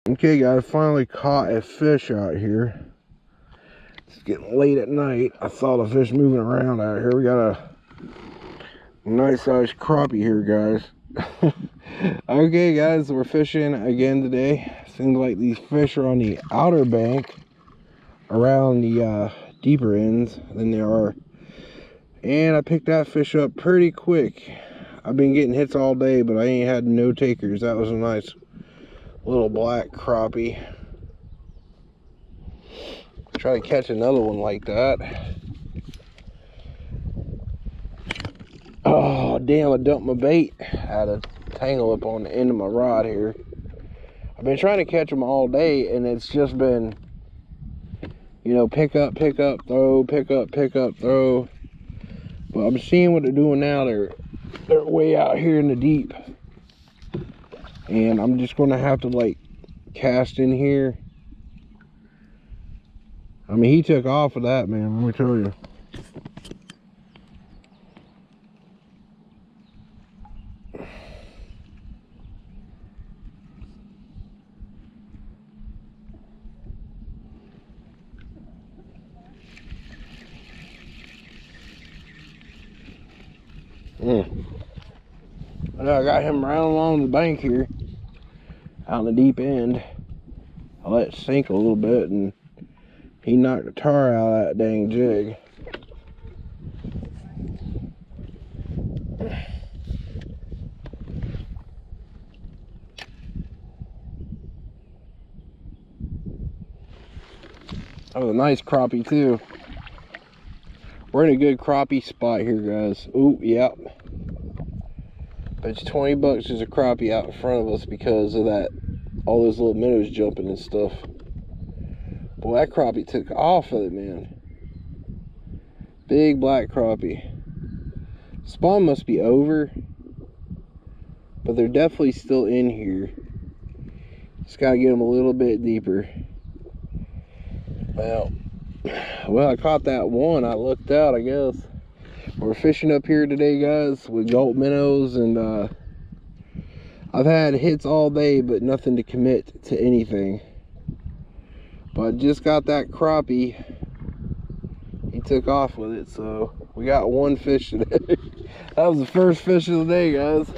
Okay guys, finally caught a fish out here. It's getting late at night. I saw the fish moving around out here. We got a nice sized crappie here, guys. Okay guys, we're fishing again today. Seems like these fish are on the outer bank around the deeper ends than they are. And I picked that fish up pretty quick. I've been getting hits all day, but I ain't had no takers. That was a nice little black crappie. Try to catch another one like that. Oh damn, I dumped my bait. I had a tangle up on the end of my rod here. I've been trying to catch them all day, and it's just been, you know, pick up, throw, pick up, throw. But I'm seeing what they're doing now. They're way out here in the deep, and I'm just gonna have to like cast in here. I mean, he took off with that, man, let me tell you. I know I got him right along the bank here, out in the deep end. I let it sink a little bit, and he knocked the tar out of that dang jig. That was a nice crappie too. We're in a good crappie spot here, guys. Ooh, yep. But it's 20 bucks as a crappie out in front of us because of that, all those little minnows jumping and stuff. Boy, that crappie took off of it, man. Big black crappie. Spawn must be over, but they're definitely still in here. Just gotta get them a little bit deeper. Well, I caught that one. I looked out, I guess. We're fishing up here today, guys, with gulp minnows, and I've had hits all day, but nothing to commit to anything. But I just got that crappie. He took off with it, so we got one fish today. That was the first fish of the day, guys.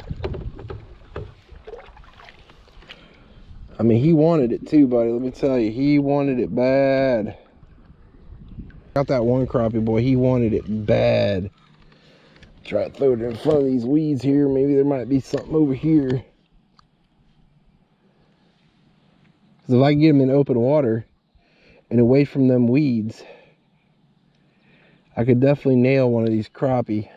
I mean, he wanted it too, buddy. Let me tell you, he wanted it bad. Got that one crappie, boy. He wanted it bad. Try to throw it in front of these weeds here. Maybe there might be something over here. Because if I can get him in open water and away from them weeds, I could definitely nail one of these crappie.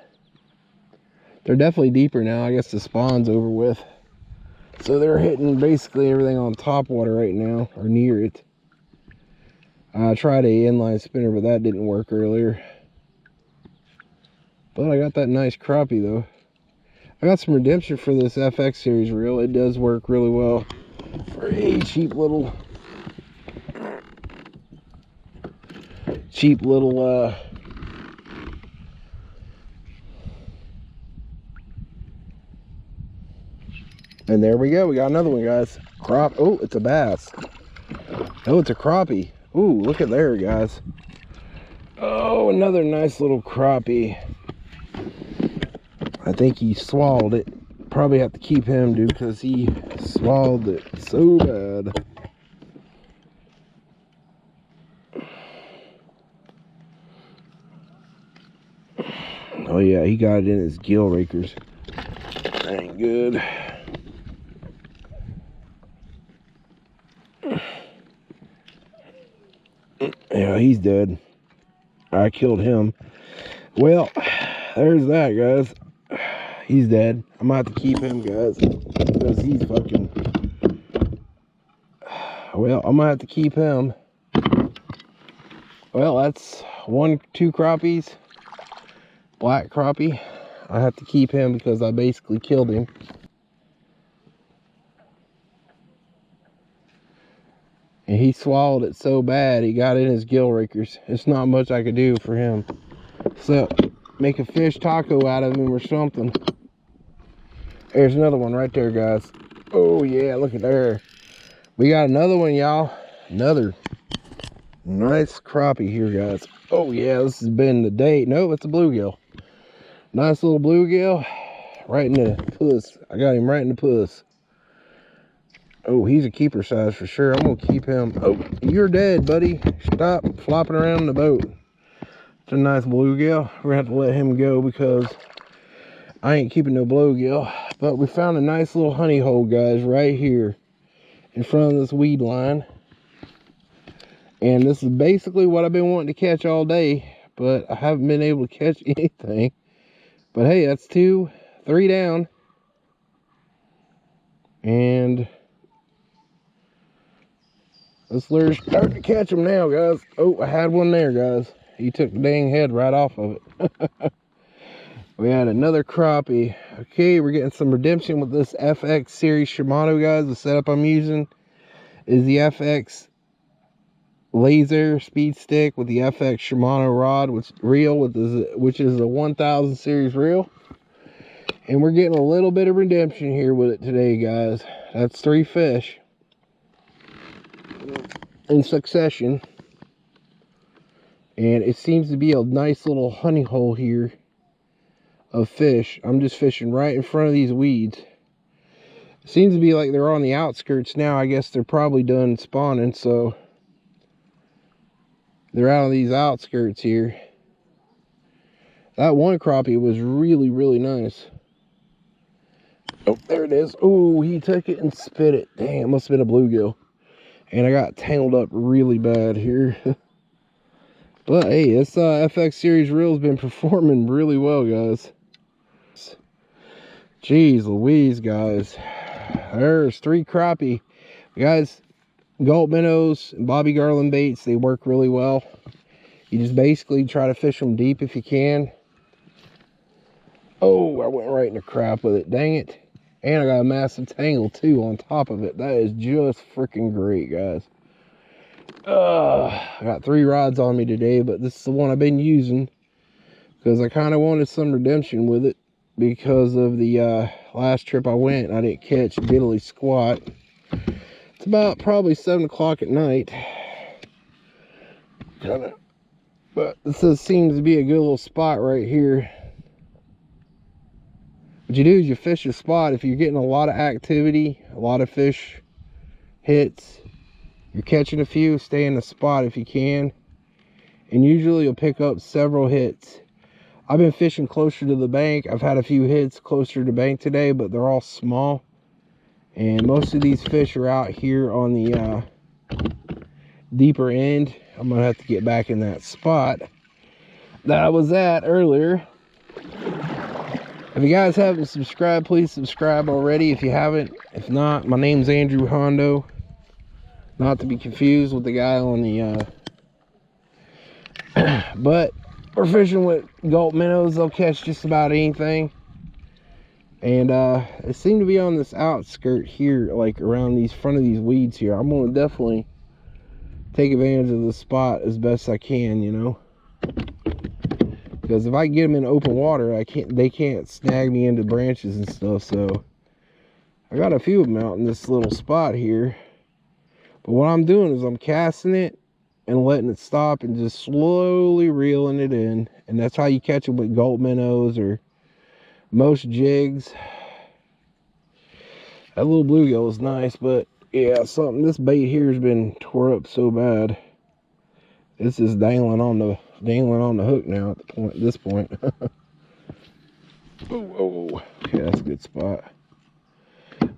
They're definitely deeper now. I guess the spawn's over with. So they're hitting basically everything on top water right now, or near it. I tried a inline spinner, but that didn't work earlier. But I got that nice crappie though. I got some redemption for this FX series reel. It does work really well for a cheap little and there we go. We got another one, guys. Oh, it's a bass. Oh, it's a crappie. Ooh, look at there, guys. Oh, another nice little crappie. I think he swallowed it. Probably have to keep him, dude, because he swallowed it so bad. Oh yeah, he got it in his gill rakers. That ain't good. Yeah, he's dead. I killed him. Well, there's that, guys. He's dead. I'm gonna have to keep him, guys, because he's fucking... Well, I'm gonna have to keep him. Well, that's two crappies. Black crappie. I have to keep him because I basically killed him. And he swallowed it so bad, he got in his gill rakers. It's not much I could do for him. So, make a fish taco out of him or something. There's another one right there, guys. Oh yeah, look at there. We got another one, y'all. Another nice crappie here, guys. Oh yeah, this has been the day. No, it's a bluegill. Nice little bluegill. Right in the puss. I got him right in the puss. Oh, he's a keeper size for sure. I'm gonna keep him. Oh, you're dead, buddy. Stop flopping around in the boat. It's a nice bluegill. We're gonna have to let him go because I ain't keeping no bluegill. But we found a nice little honey hole, guys, right here in front of this weed line. And this is basically what I've been wanting to catch all day, but I haven't been able to catch anything. But hey, that's 2, 3 down. And this lure's starting to catch them now, guys. Oh, I had one there, guys. He took the dang head right off of it. We had another crappie. Okay, we're getting some redemption with this FX series Shimano, guys. The setup I'm using is the FX laser speed stick with the FX Shimano rod, which is a 1000 series reel. And we're getting a little bit of redemption here with it today, guys. That's 3 fish in succession. And it seems to be a nice little honey hole here of fish. I'm just fishing right in front of these weeds. It seems to be like they're on the outskirts now. I guess they're probably done spawning, so they're out of these outskirts here. That one crappie was really, really nice. Oh, there it is. Oh, he took it and spit it. Damn, it must have been a bluegill. And I got tangled up really bad here. But hey, this FX series reel has been performing really well, guys. Jeez Louise, guys. There's 3 crappie. Guys, gulp minnows and bobby garland baits, they work really well. You just basically try to fish them deep if you can. Oh, I went right in the crap with it. Dang it. And I got a massive tangle too on top of it. That is just freaking great, guys. I got 3 rods on me today, but this is the one I've been using because I kind of wanted some redemption with it because of the last trip I went. I didn't catch diddly squat. It's about probably 7 o'clock at night. But this seems to be a good little spot right here. What you do is you fish a spot. If you're getting a lot of activity, a lot of fish hits, you're catching a few, stay in the spot if you can. And usually you'll pick up several hits. I've been fishing closer to the bank. I've had a few hits closer to the bank today, but they're all small. And most of these fish are out here on the deeper end. I'm going to have to get back in that spot that I was at earlier. If you guys haven't subscribed, please subscribe already if you haven't. If not, my name's Andrew Hondo. Not to be confused with the guy on the but we're fishing with gulp minnows. They'll catch just about anything. And it seemed to be on this outskirt here, like around these front of these weeds here. I'm gonna definitely take advantage of the spot as best I can, you know. Because if I get them in open water, they can't snag me into branches and stuff. So I got a few of them out in this little spot here. But what I'm doing is I'm casting it and letting it stop and just slowly reeling it in. And that's how you catch them with gulp minnows or most jigs. That little bluegill is nice, but yeah, this bait here has been tore up so bad. This is dangling on the hook now at this point. Oh, okay, that's a good spot.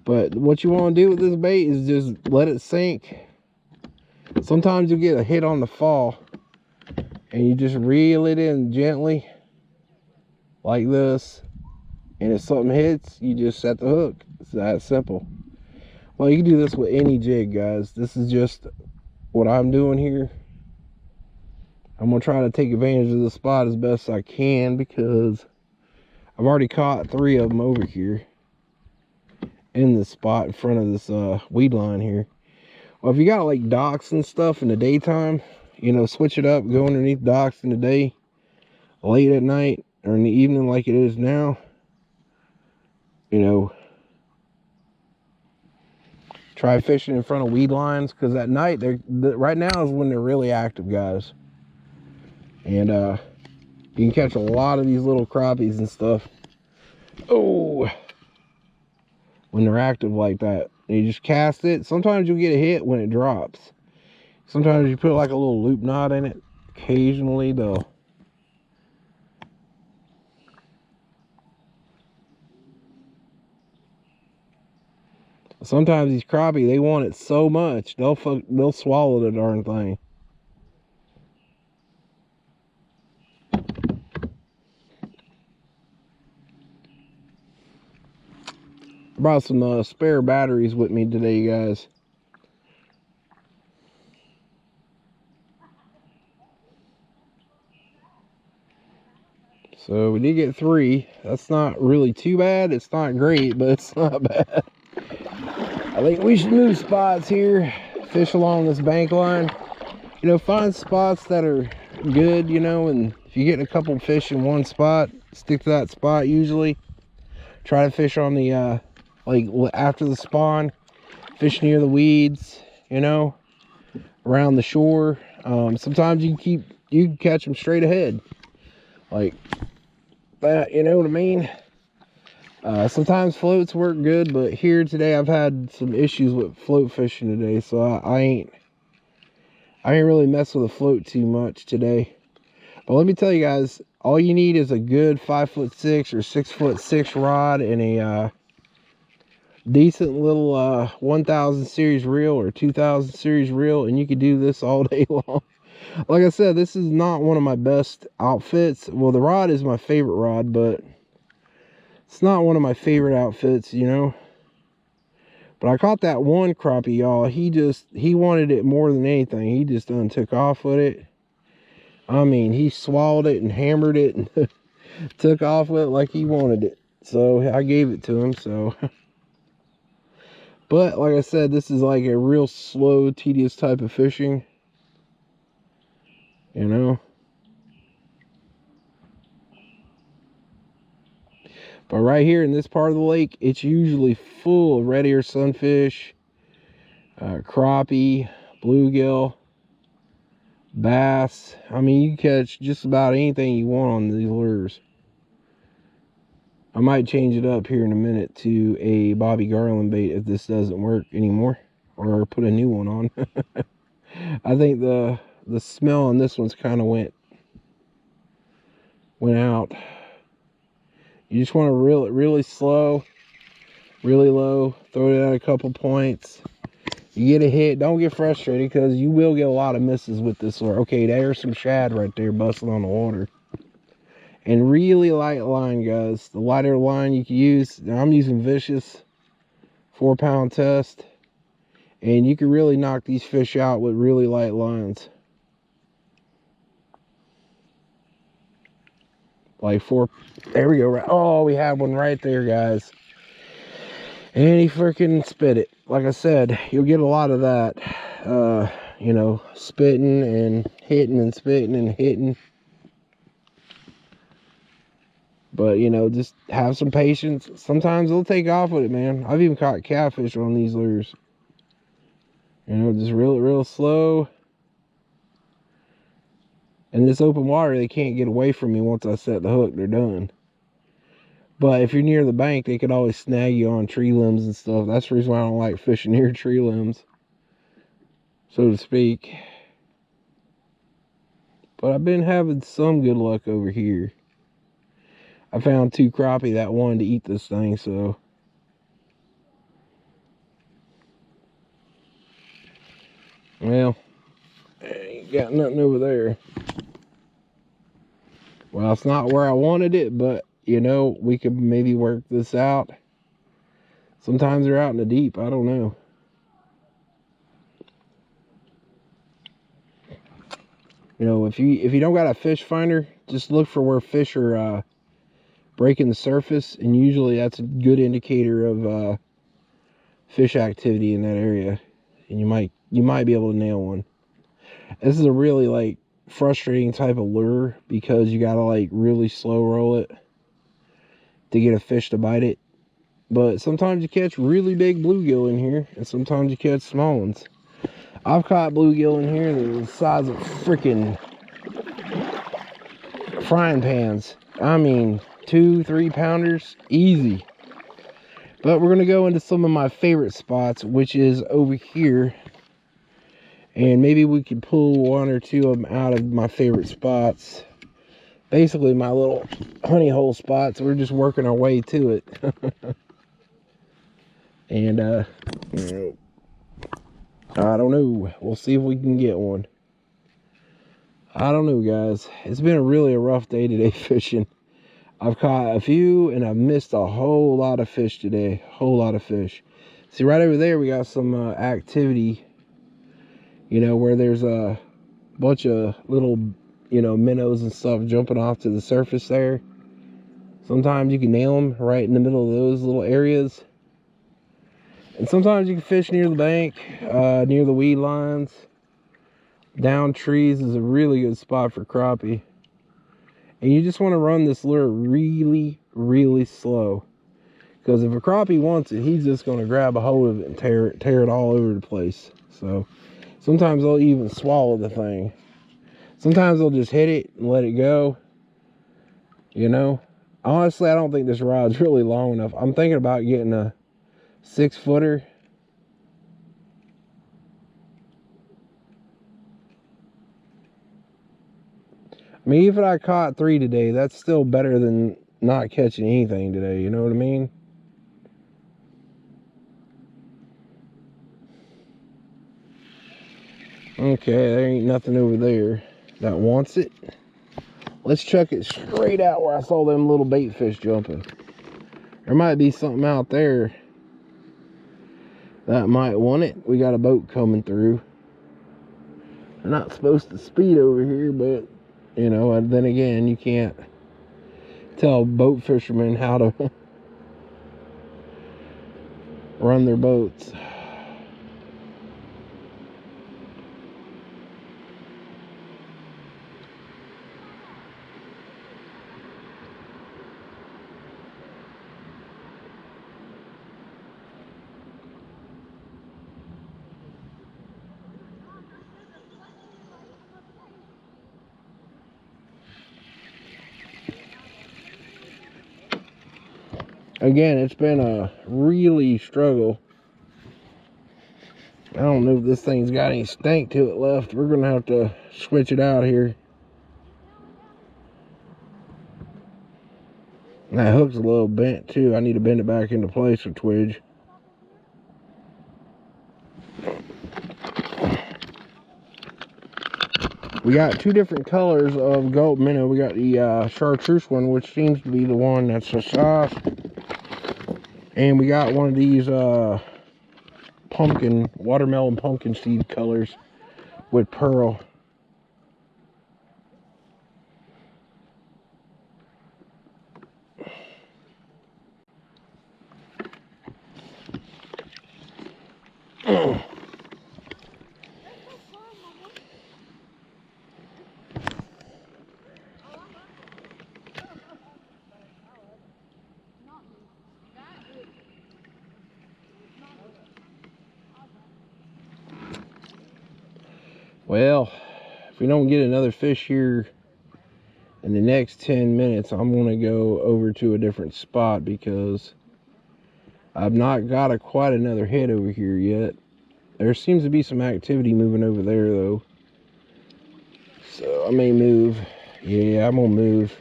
But what you want to do with this bait is just let it sink. Sometimes you get a hit on the fall and you just reel it in gently like this, and if something hits, you just set the hook. It's that simple. Well, you can do this with any jig, guys. This is just what I'm doing here. I'm gonna try to take advantage of the spot as best I can because I've already caught 3 of them over here in this spot in front of this weed line here. Well, if you got like docks and stuff in the daytime, you know, switch it up, go underneath docks in the day, late at night or in the evening like it is now. You know, Try fishing in front of weed lines, because at night, right now is when they're really active, guys. And you can catch a lot of these little crappies and stuff. Oh, when they're active like that. And you just cast it. Sometimes you'll get a hit when it drops. Sometimes you put like a little loop knot in it. Occasionally, though. Sometimes these crappie, they want it so much, they'll swallow the darn thing. I brought some spare batteries with me today, guys. So we did get 3. That's not really too bad. It's not great, but it's not bad. I think we should move spots here. Fish along this bank line. You know, find spots that are good, you know, and if you get a couple fish in one spot, stick to that spot usually. Try to fish on the, like after the spawn. Fish near the weeds, you know, around the shore. Sometimes you can catch them straight ahead. Like that, you know what I mean? Sometimes floats work good, but here today I've had some issues with float fishing today, so I ain't really mess with a float too much today. But let me tell you guys, all you need is a good 5'6" or 6'6" rod and a decent little 1000 series reel or 2000 series reel, and you can do this all day long. Like I said, this is not one of my best outfits. Well, the rod is my favorite rod, but it's not one of my favorite outfits, you know. But I caught that one crappie, y'all. He wanted it more than anything. He just done took off with it. I mean, he swallowed it and hammered it and took off with it like he wanted it. So I gave it to him, so. But like I said, this is like a real slow, tedious type of fishing. You know. But right here in this part of the lake, it's usually full of red ear sunfish, crappie, bluegill, bass. I mean, you can catch just about anything you want on these lures. I might change it up here in a minute to a Bobby Garland bait if this doesn't work anymore, or put a new one on. I think the smell on this one's kind of went out. You just want to reel it really slow, really low, throw it at a couple points. You get a hit, don't get frustrated, because you will get a lot of misses with this lure. Okay, there's some shad right there busting on the water. And really light line, guys. The lighter line you can use, I'm using Vicious 4-pound test, and you can really knock these fish out with really light lines. Like 4, there we go. Oh, we had one right there, guys. And he freaking spit it. Like I said, you'll get a lot of that, you know, spitting and hitting and spitting and hitting. But, you know, just have some patience. Sometimes they'll take off with it, man. I've even caught catfish on these lures. You know, just real slow. In this open water, they can't get away from me once I set the hook. They're done. But if you're near the bank, they could always snag you on tree limbs and stuff. That's the reason why I don't like fishing near tree limbs, so to speak. But I've been having some good luck over here. I found 2 crappie that wanted to eat this thing, so. Well, ain't got nothing over there. Well, it's not where I wanted it, but, you know, we could maybe work this out. Sometimes they're out in the deep. I don't know. You know, if you don't got a fish finder, just look for where fish are breaking the surface, and usually that's a good indicator of fish activity in that area, and you might be able to nail one. This is a really like frustrating type of lure, because you gotta like really slow roll it to get a fish to bite it. But sometimes you catch really big bluegill in here, and sometimes you catch small ones. I've caught bluegill in here that are the size of freaking frying pans. I mean, 2-3 pounders, easy. But we're going to go into some of my favorite spots, which is over here. And maybe we could pull 1 or 2 of them out of my favorite spots. Basically, my little honey hole spots. We're just working our way to it. And, you know, I don't know. We'll see if we can get one. I don't know, guys. It's been really a rough day today fishing. I've caught a few, and I've missed a whole lot of fish today. Whole lot of fish. See, right over there, we got some activity, you know, where there's a bunch of little, you know, minnows and stuff jumping off to the surface there. Sometimes you can nail them right in the middle of those little areas. And sometimes you can fish near the bank, near the weed lines. Down trees is a really good spot for crappie. And you just want to run this lure really, really slow. Because if a crappie wants it, he's just going to grab a hold of it and tear it all over the place. So sometimes they'll even swallow the thing. Sometimes they'll just hit it and let it go. You know, honestly, I don't think this rod's really long enough. I'm thinking about getting a 6-footer. I mean, even if I caught 3 today, that's still better than not catching anything today. You know what I mean? Okay, there ain't nothing over there that wants it. Let's chuck it straight out where I saw them little bait fish jumping. There might be something out there that might want it. We got a boat coming through. They're not supposed to speed over here, but, you know, and then again, you can't tell boat fishermen how to run their boats. Again, it's been a really struggle. I don't know if this thing's got any stank to it left. We're going to have to switch it out here. And that hook's a little bent too. I need to bend it back into place with twidge. We got 2 different colors of gulp minnow. We got the chartreuse one, which seems to be the one that's the sauce. And we got one of these watermelon pumpkin seed colors with pearl. Well, if we don't get another fish here in the next 10 minutes, I'm going to go over to a different spot because I've not got quite another hit over here yet. There seems to be some activity moving over there though. So I may move. Yeah, I'm going to move.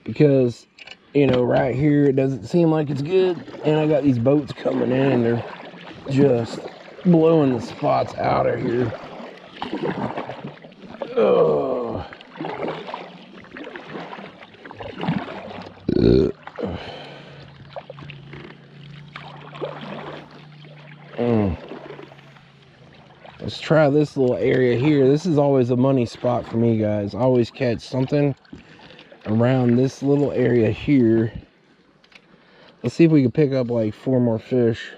Because, you know, right here it doesn't seem like it's good. And I got these boats coming in and they're just blowing the spots out of here. Oh. Let's try this little area here. This is always a money spot for me, guys. I always catch something around this little area here. Let's see if we can pick up like 4 more fish.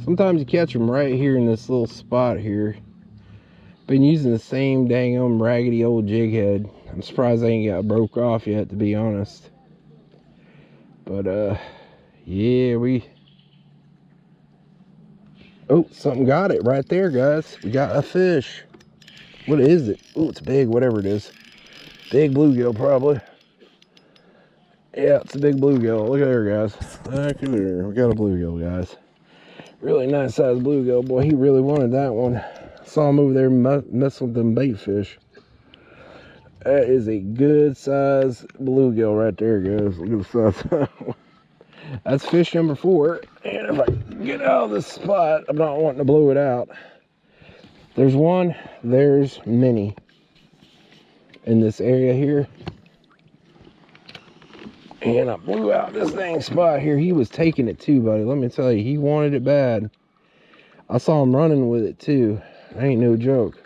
Sometimes you catch them right here in this little spot here. Been using the same dang raggedy old jig head. I'm surprised I ain't got broke off yet, to be honest. But yeah, oh, something got it right there, guys. We got a fish. What is it? Oh, it's big, whatever it is. Big bluegill, probably. Yeah, it's a big bluegill. Look at there, guys. Look at there. We got a bluegill, guys. Really nice sized bluegill. Boy, he really wanted that one. I saw him over there messing with them bait fish. That is a good size bluegill right there, guys. Look at the size. That's fish number 4. And if I get out of this spot, I'm not wanting to blow it out. There's one, there's many in this area here. And I blew out this dang spot here. He was taking it too, buddy. Let me tell you, he wanted it bad. I saw him running with it too. Ain't no joke.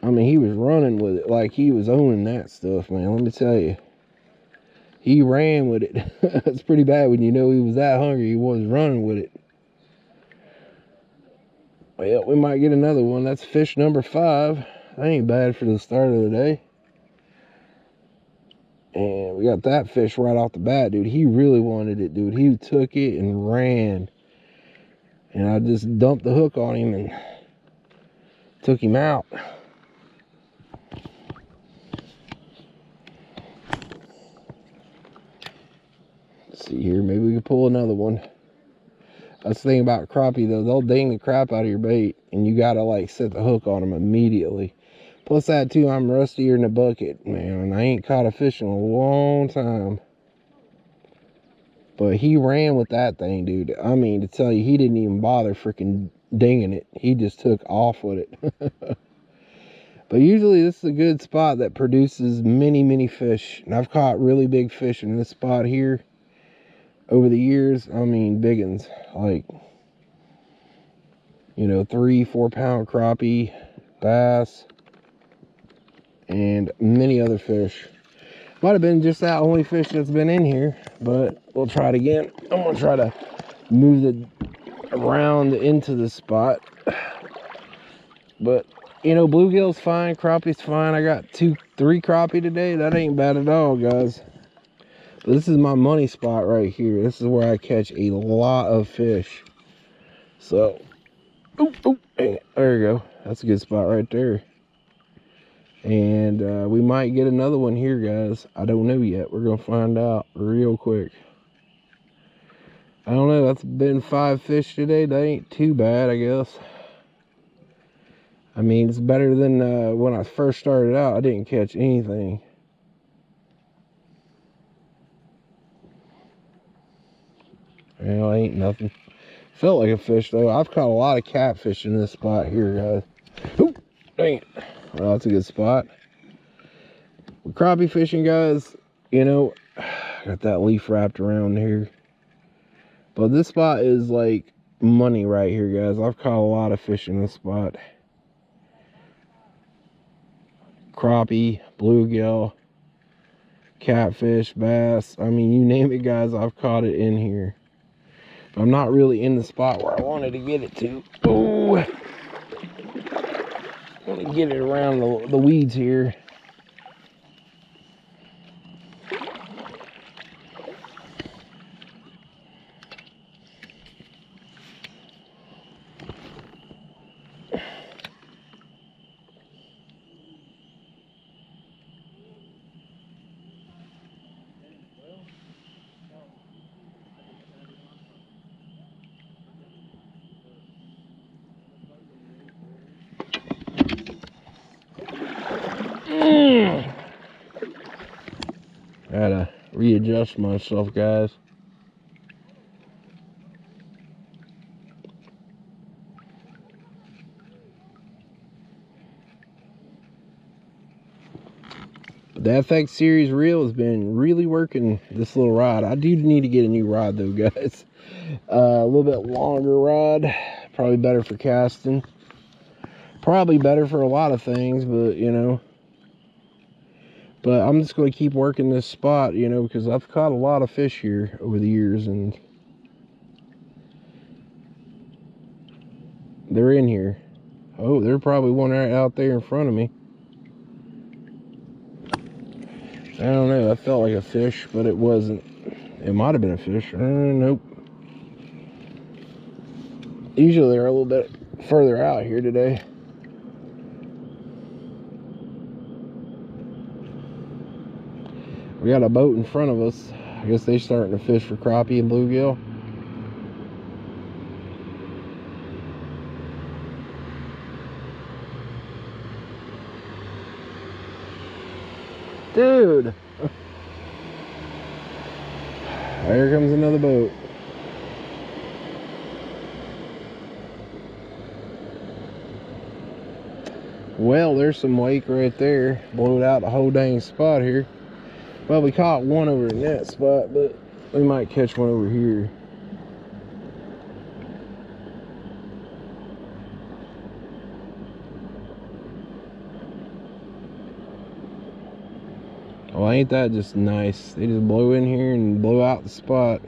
I mean, he was running with it like he was owning that stuff, man. Let me tell you. He ran with it. It's pretty bad when you know he was that hungry. He was running with it. Well, we might get another one. That's fish number 5. That ain't bad for the start of the day. And we got that fish right off the bat, dude. He really wanted it, dude. He took it and ran. And I just dumped the hook on him and took him out. Let's see here. Maybe we can pull another one. That's the thing about crappie, though. They'll ding the crap out of your bait. And you got to, like, set the hook on them immediately. Plus that, too, I'm rustier in the bucket, man. And I ain't caught a fish in a long time. But he ran with that thing, dude. I mean, to tell you, he didn't even bother freaking dinging it. He just took off with it. But usually this is a good spot that produces many, many fish. And I've caught really big fish in this spot here over the years. I mean, big ones. Like, you know, 3-4 pound crappie, bass, and many other fish. Might have been just that only fish that's been in here, but we'll try it again. I'm going to try to move it around into the spot. But, you know, bluegill's fine, crappie's fine. I got 2-3 crappie today. That ain't bad at all, guys. But this is my money spot right here. This is where I catch a lot of fish. So, there you go. That's a good spot right there. And we might get another one here, guys. I don't know yet. We're going to find out real quick. I don't know. That's been 5 fish today. That ain't too bad, I guess. I mean, it's better than when I first started out. I didn't catch anything. Well, ain't nothing. Felt like a fish, though. I've caught a lot of catfish in this spot here, guys. Oop, dang it. Well, that's a good spot. With crappie fishing, guys, you know, got that leaf wrapped around here. But this spot is like money right here, guys. I've caught a lot of fish in this spot. Crappie, bluegill, catfish, bass. I mean, you name it, guys, I've caught it in here. But I'm not really in the spot where I wanted to get it to. Oh, I want to get it around the weeds here. Gotta readjust myself, guys. The FX series reel has been really working this little rod. I do need to get a new rod though, guys. A little bit longer rod, probably better for casting. Probably better for a lot of things, but you know. But I'm just going to keep working this spot, you know, because I've caught a lot of fish here over the years, and they're in here. Oh, there's probably one right out there in front of me. I don't know. I felt like a fish, but it wasn't. It might have been a fish. Nope. Usually they're a little bit further out here today. We got a boat in front of us. I guess they're starting to fish for crappie and bluegill. Dude! Here comes another boat. Well, there's some wake right there. Blowed out the whole dang spot here. Well, we caught one over in that spot, but we might catch one over here. Well, ain't that just nice? They just blow in here and blow out the spot.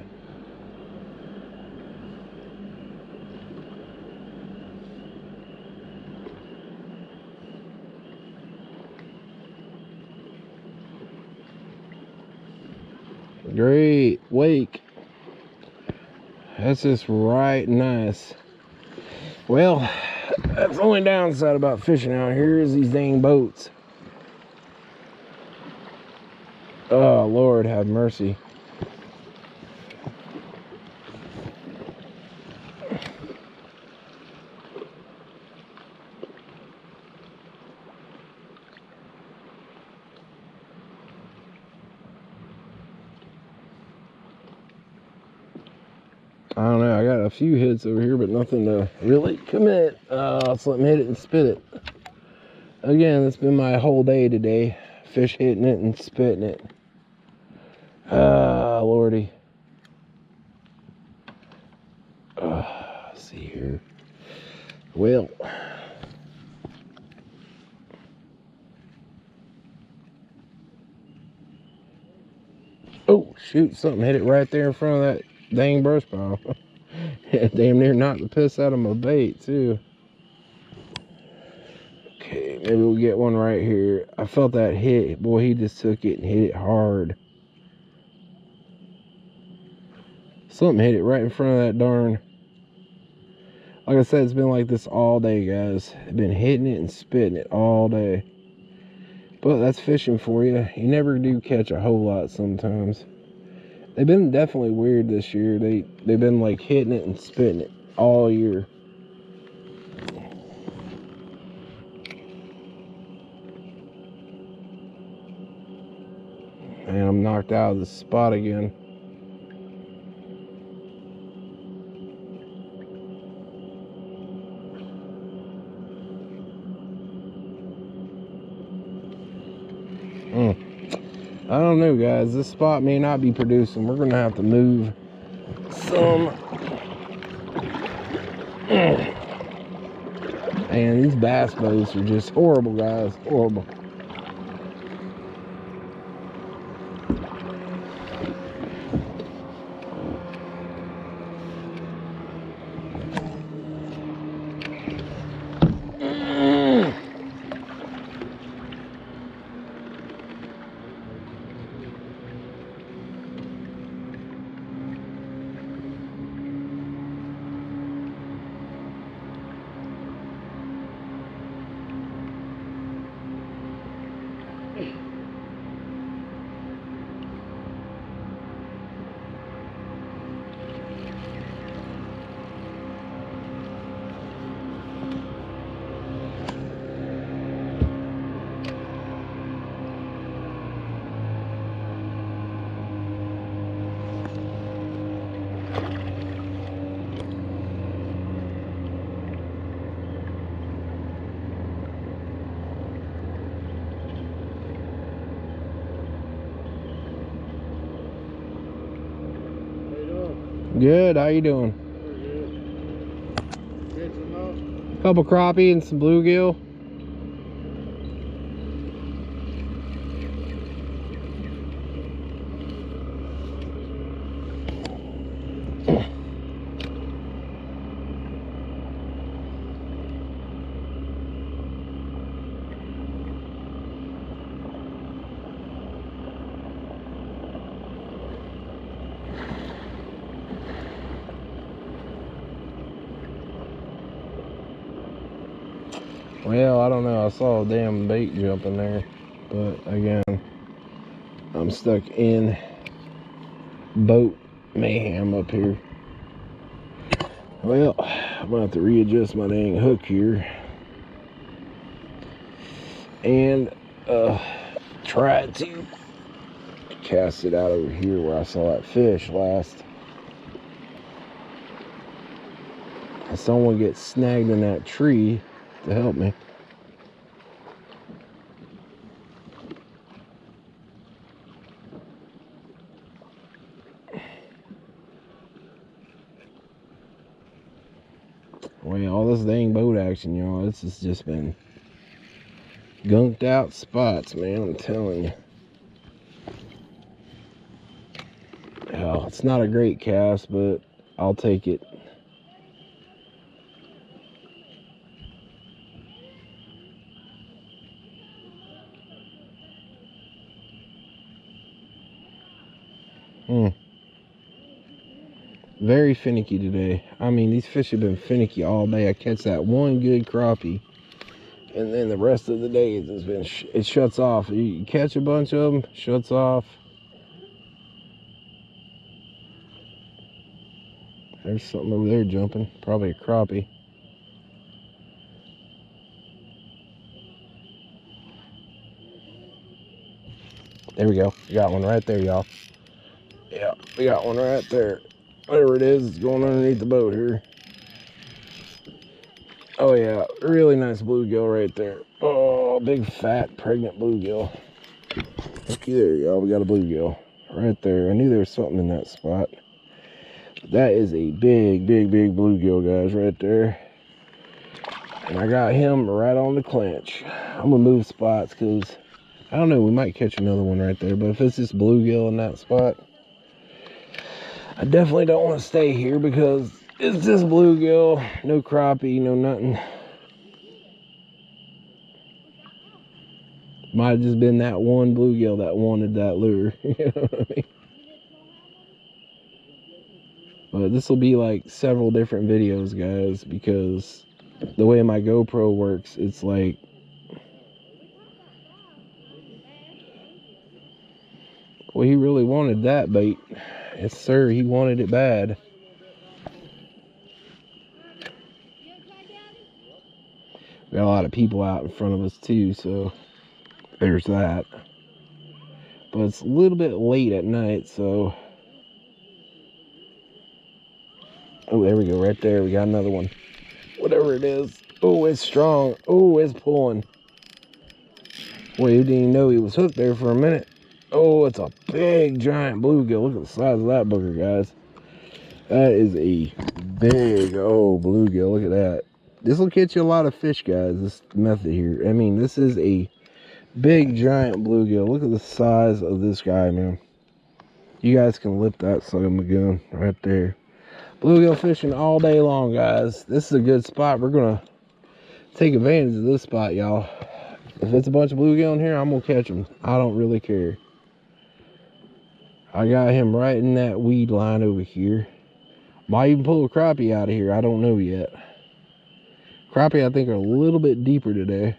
Great wake. That's just right nice. Well, that's the only downside about fishing out here is these dang boats. Oh, Lord, have mercy. I don't know, I got a few hits over here, but nothing to really commit. Let's let me hit it and spit it. Again, it's been my whole day today. Fish hitting it and spitting it. Lordy. Let's see here. Well. Oh, shoot, something hit it right there in front of that dang brush pile. Damn near knocked the piss out of my bait, too. Okay, maybe we'll get one right here. I felt that hit. Boy, he just took it and hit it hard. Something hit it right in front of that darn. Like I said, it's been like this all day, guys. I've been hitting it and spitting it all day. But that's fishing for you. You never do catch a whole lot sometimes. They've been definitely weird this year. They've been like hitting it and spitting it all year. And I'm knocked out of the spot again. I don't know, guys. This spot may not be producing. We're going to have to move some. Man, these bass boats are just horrible, guys. Horrible. Good, how you doing? Good. Couple crappie and some bluegill. Well, I don't know. I saw a damn bait jumping there. But again, I'm stuck in boat mayhem up here. Well, I'm gonna have to readjust my dang hook here and try to cast it out over here where I saw that fish last. Someone gets snagged in that tree to help me. Well, all this dang boat action, y'all, this has just been gunked out spots, man, I'm telling you. Oh, it's not a great cast, but I'll take it. Very finicky today. I mean, these fish have been finicky all day. I catch that one good crappie, and then the rest of the day it's been it shuts off. You catch a bunch of them, shuts off. There's something over there jumping, probably a crappie. There we go. We got one right there, y'all. Yeah, we got one right there. Whatever it is, it's going underneath the boat here. Oh yeah, really nice bluegill right there. Oh, big fat pregnant bluegill. Looky there, y'all. We got a bluegill right there. I knew there was something in that spot. That is a big bluegill, guys, right there. And I got him right on the clinch. I'm gonna move spots because I don't know, we might catch another one right there. But if it's just bluegill in that spot, I definitely don't want to stay here because it's just bluegill, no crappie, no nothing. Might have just been that one bluegill that wanted that lure. You know what I mean? But this will be like several different videos, guys, because the way my GoPro works, it's like well, he really wanted that bait. Yes, sir, he wanted it bad. Got a lot of people out in front of us too, so there's that. But it's a little bit late at night, so oh, there we go, right there. We got another one. Whatever it is. Oh, it's strong. Oh, it's pulling. Boy, you didn't even know he was hooked there for a minute. Oh, it's a big, giant bluegill. Look at the size of that booger, guys. That is a big, oh, bluegill. Look at that. This will catch you a lot of fish, guys, this method here. I mean, this is a big, giant bluegill. Look at the size of this guy, man. You guys can lip that son of a gun right there. Bluegill fishing all day long, guys. This is a good spot. We're going to take advantage of this spot, y'all. If it's a bunch of bluegill in here, I'm going to catch them. I don't really care. I got him right in that weed line over here. Might even pull a crappie out of here. I don't know yet. Crappie, I think, are a little bit deeper today.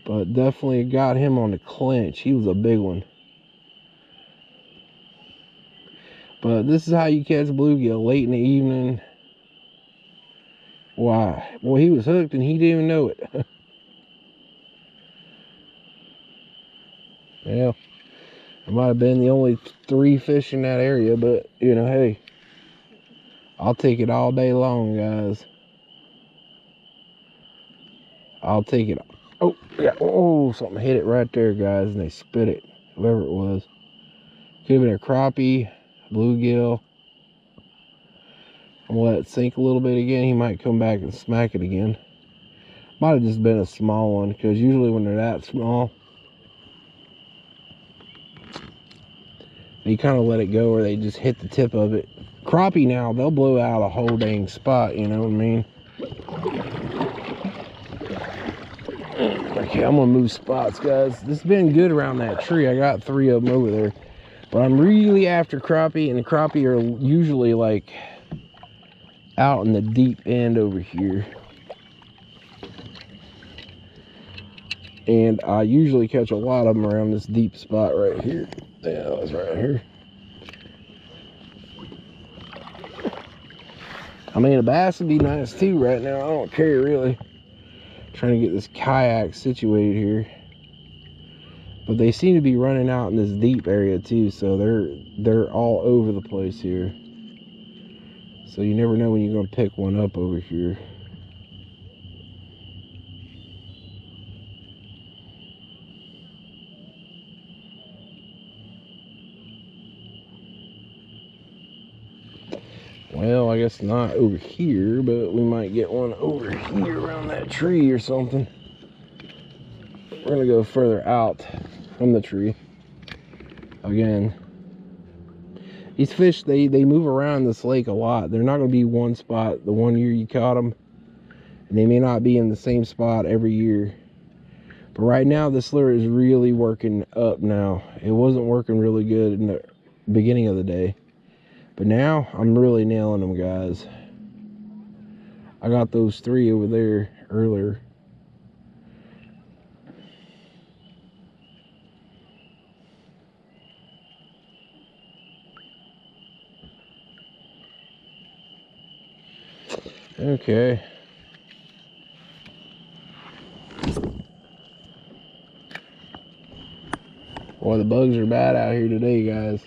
But definitely got him on the clinch. He was a big one. But this is how you catch bluegill late in the evening. Why? Well, he was hooked and he didn't even know it. Yeah. It might have been the only 3 fish in that area, but, you know, hey. I'll take it all day long, guys. I'll take it. Oh, yeah. Oh, something hit it right there, guys, and they spit it. Whoever it was. Could have been a crappie, bluegill. I'm gonna let it sink a little bit again. He might come back and smack it again. Might have just been a small one, because usually when they're that small, you kind of let it go or they just hit the tip of it. Crappie now, they'll blow out a whole dang spot, you know what I mean? Okay, I'm gonna move spots, guys. This has been good around that tree. I got 3 of them over there. But I'm really after crappie, and the crappie are usually like out in the deep end over here. And I usually catch a lot of them around this deep spot right here. Yeah, that's right here. I mean, a bass would be nice too right now. I don't care really. Trying to get this kayak situated here. But they seem to be running out in this deep area too, so they're all over the place here. So you never know when you're gonna pick one up over here. Well, I guess not over here, but we might get one over here around that tree or something. We're gonna go further out from the tree. Again, these fish, they move around this lake a lot. They're not gonna be one spot the one year you caught them, and they may not be in the same spot every year. But right now, this lure is really working up now. It wasn't working really good in the beginning of the day. But now, I'm really nailing them, guys. I got those 3 over there earlier. Okay. Boy, the bugs are bad out here today, guys.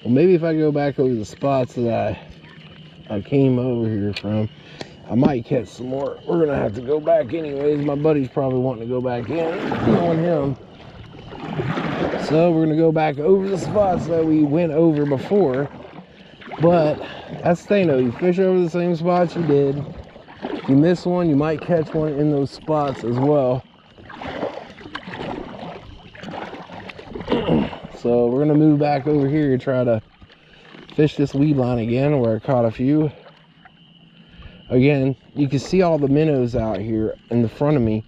Well, maybe if I go back over the spots that I came over here from, I might catch some more. We're gonna have to go back anyways. My buddy's probably wanting to go back in, knowing him. So we're gonna go back over the spots that we went over before. But that's the thing though, you fish over the same spots you did. If you miss one, you might catch one in those spots as well. So we're gonna move back over here and try to fish this weed line again where I caught a few. Again, you can see all the minnows out here in the front of me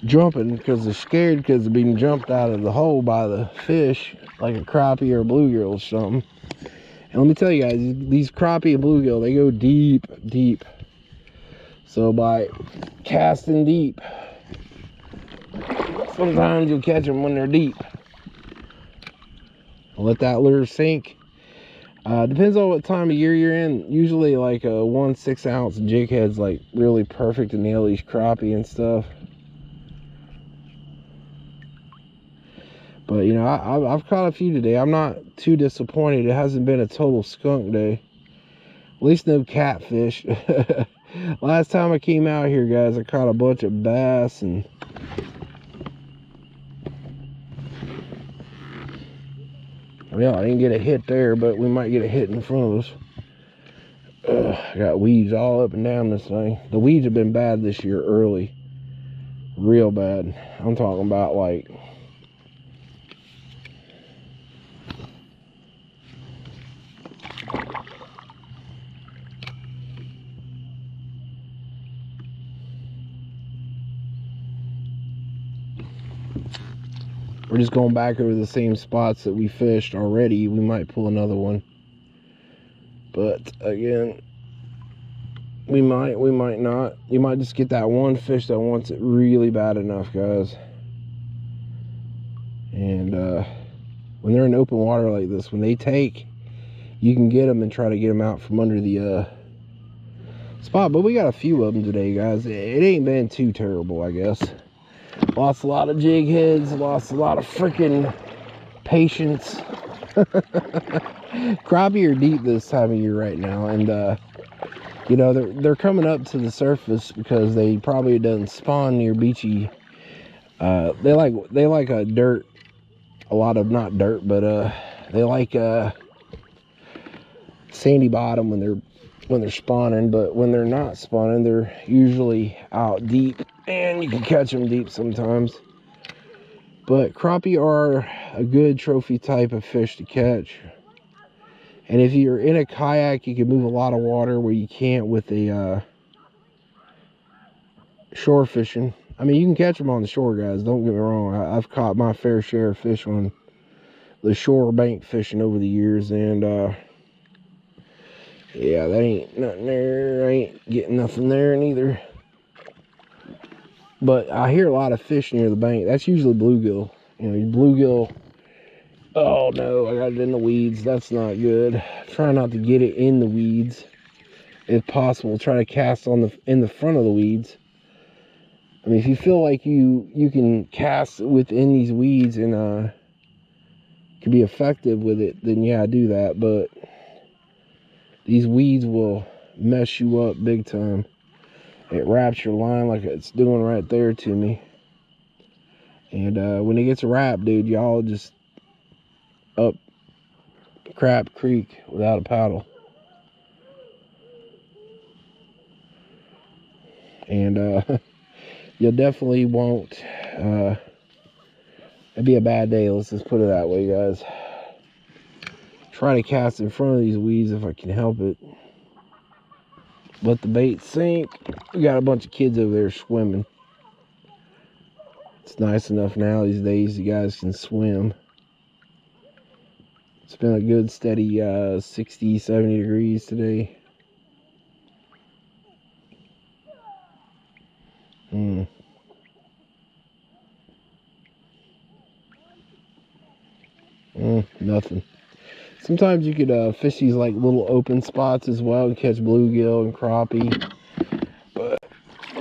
jumping because they're scared because they're being jumped out of the hole by the fish, like a crappie or a bluegill or something. And let me tell you guys, these crappie and bluegill, they go deep, deep. So by casting deep, sometimes you'll catch them when they're deep. Let that lure sink. Depends on what time of year you're in. Usually like a 1/6 ounce jig head's like really perfect to nail these crappie and stuff. But you know, I've caught a few today. I'm not too disappointed. It hasn't been a total skunk day. At least no catfish. Last time I came out here, guys, I caught a bunch of bass and well, I didn't get a hit there, but we might get a hit in front of us. I got weeds all up and down this thing. The weeds have been bad this year early. Real bad. I'm talking about like... We're just going back over the same spots that we fished already. We might pull another one. But again, we might not. You might just get that one fish that wants it really bad enough, guys. And when they're in open water like this, when they take, you can get them and try to get them out from under the spot. But we got a few of them today, guys. It ain't been too terrible, I guess. Lost a lot of jig heads, lost a lot of freaking patience. Crappie are deep this time of year right now, and you know, they're coming up to the surface because they probably doesn't spawn near beachy. They like a dirt, a lot of, not dirt, but they like sandy bottom when they're spawning. But when they're not spawning, they're usually out deep, and you can catch them deep sometimes. But crappie are a good trophy type of fish to catch. And if you're in a kayak, you can move a lot of water where you can't with a shore fishing. I mean, you can catch them on the shore, guys. Don't get me wrong. I've caught my fair share of fish on the shore bank fishing over the years, and yeah, that ain't nothing there. I ain't getting nothing there neither. But I hear a lot of fish near the bank. That's usually bluegill. You know, bluegill. Oh no, I got it in the weeds. That's not good. Try not to get it in the weeds if possible. Try to cast on in the front of the weeds. I mean, if you feel like you can cast within these weeds and can be effective with it, then yeah, do that. But these weeds will mess you up big time. It wraps your line like it's doing right there to me. And when it gets wrapped, dude, y'all just up Crap Creek without a paddle. And you definitely won't. It'd be a bad day. Let's just put it that way, guys. Try to cast in front of these weeds if I can help it. Let the bait sink. We got a bunch of kids over there swimming. It's nice enough now these days you guys can swim. It's been a good steady 60, 70 degrees today. Nothing. Sometimes you could fish these like little open spots as well and catch bluegill and crappie. But,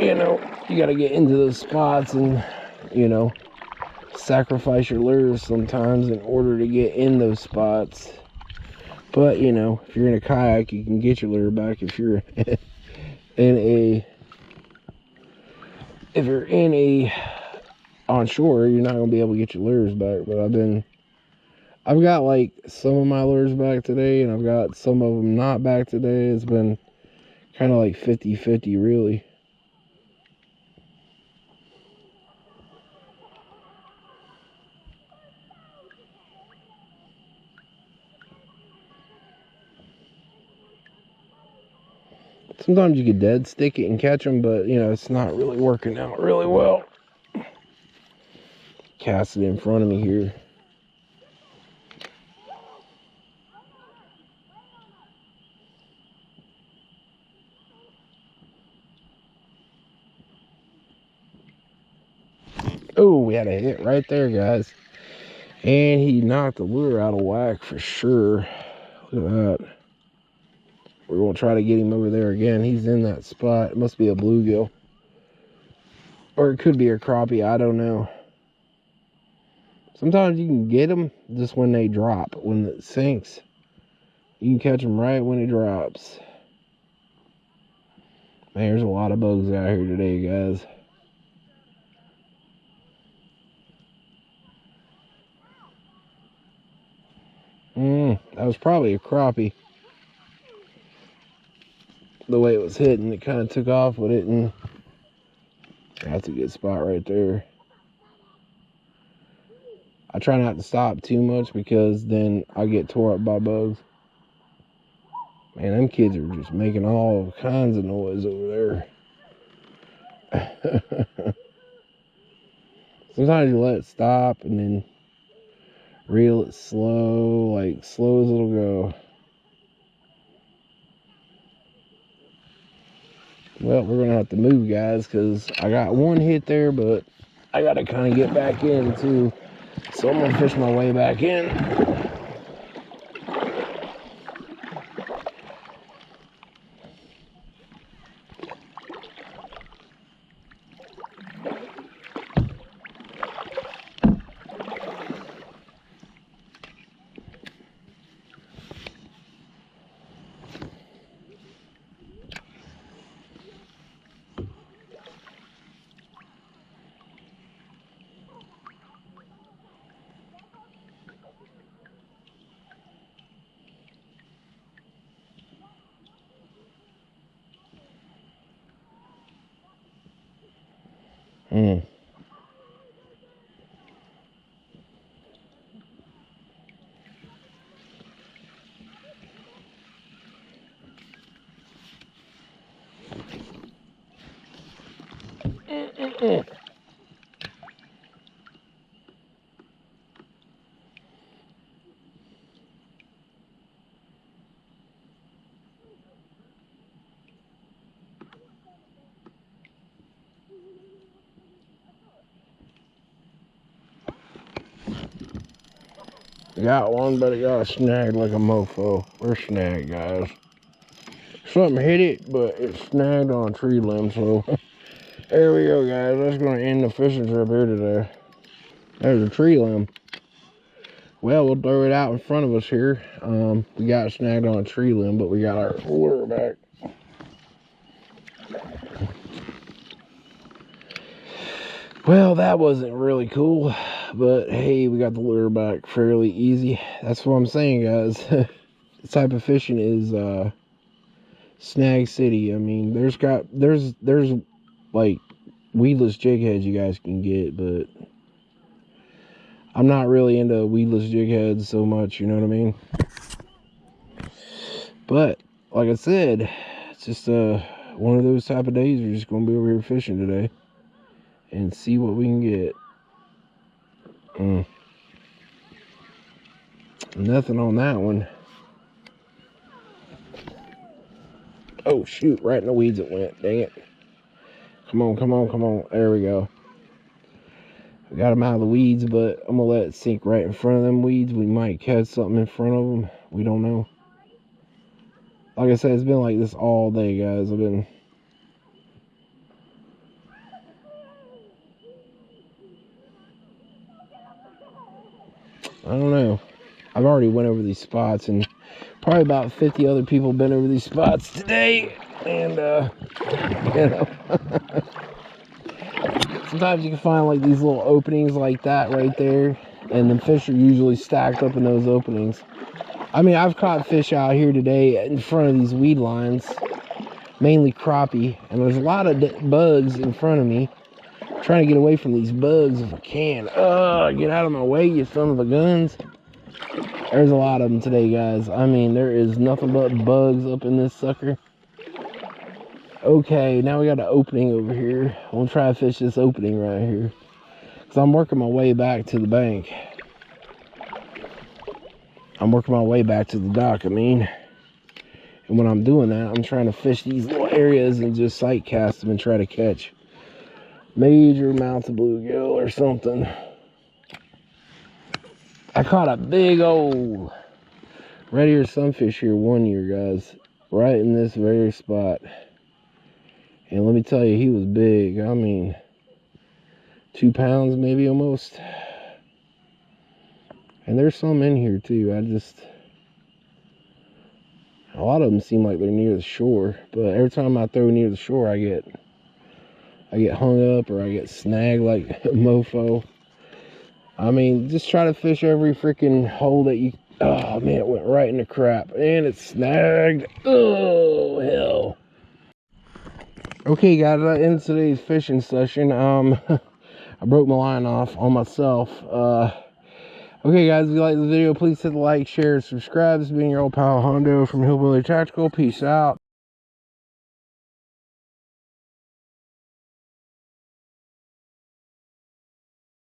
you know, you got to get into those spots and, you know, sacrifice your lures sometimes in order to get in those spots. But, you know, if you're in a kayak, you can get your lure back. If you're on shore, you're not going to be able to get your lures back. But I've got like some of my lures back today, and I've got some of them not back today. It's been kind of like 50-50 really. Sometimes you could dead stick it and catch them, but you know, it's not really working out really well. Cast it in front of me here. Oh, we had a hit right there, guys. And he knocked the lure out of whack for sure. Look at that. We're going to try to get him over there again. He's in that spot. It must be a bluegill. Or it could be a crappie. I don't know. Sometimes you can get them just when they drop. When it sinks, you can catch them right when it drops. Man, there's a lot of bugs out here today, guys. That was probably a crappie. The way it was hitting, it kind of took off with it, and that's a good spot right there. I try not to stop too much because then I get tore up by bugs. Man, them kids are just making all kinds of noise over there. Sometimes you let it stop and then reel it slow, like slow as it'll go. Well, we're gonna have to move, guys, because I got one hit there, but I gotta kind of get back in too. So I'm gonna fish my way back in. Got one, but it got snagged like a mofo. We're snagged, guys. Something hit it, but it snagged on a tree limb, so there we go, guys. That's going to end the fishing trip here today. There's a tree limb. Well, we'll throw it out in front of us here. We got it snagged on a tree limb, but we got our lure back. Well, that wasn't really cool, but hey, we got the lure back fairly easy. That's what I'm saying, guys. This type of fishing is snag city. I mean, there's like weedless jig heads you guys can get, but I'm not really into weedless jig heads so much, you know what I mean? But like I said, it's just one of those type of days. We're just gonna be over here fishing today and see what we can get. Nothing on that one. Oh shoot, right in the weeds it went. Dang it. Come on, come on, come on. There we go. We got them out of the weeds, but I'm gonna let it sink right in front of them weeds. We might catch something in front of them. We don't know. Like I said, it's been like this all day, guys. I don't know. I've already went over these spots, and probably about 50 other people have been over these spots today. And, you know, sometimes you can find like these little openings like that right there. And the fish are usually stacked up in those openings. I mean, I've caught fish out here today in front of these weed lines, mainly crappie. And there's a lot of bugs in front of me. I'm trying to get away from these bugs if I can. Get out of my way, you son of a guns. There's a lot of them today, guys. I mean, there is nothing but bugs up in this sucker. Okay, now we got an opening over here. I'm gonna try to fish this opening right here, because I'm working my way back to the bank. I'm working my way back to the dock, I mean. And when I'm doing that, I'm trying to fish these little areas and just sight cast them and try to catch major amounts of bluegill or something. I caught a big old red ear sunfish here one year, guys, right in this very spot. And let me tell you, he was big. I mean, 2 pounds maybe almost. And there's some in here too. A lot of them seem like they're near the shore, but every time I throw near the shore, I get hung up or I get snagged like a mofo. I mean, just try to fish every freaking hole that you... Oh man, it went right in the crap and it snagged. Oh hell. Okay guys, that ends today's fishing session. I broke my line off on myself. Okay guys, if you like the video, please hit the like, share, subscribe. This has been your old pal Hondo from Hillbilly Tactical. Peace out.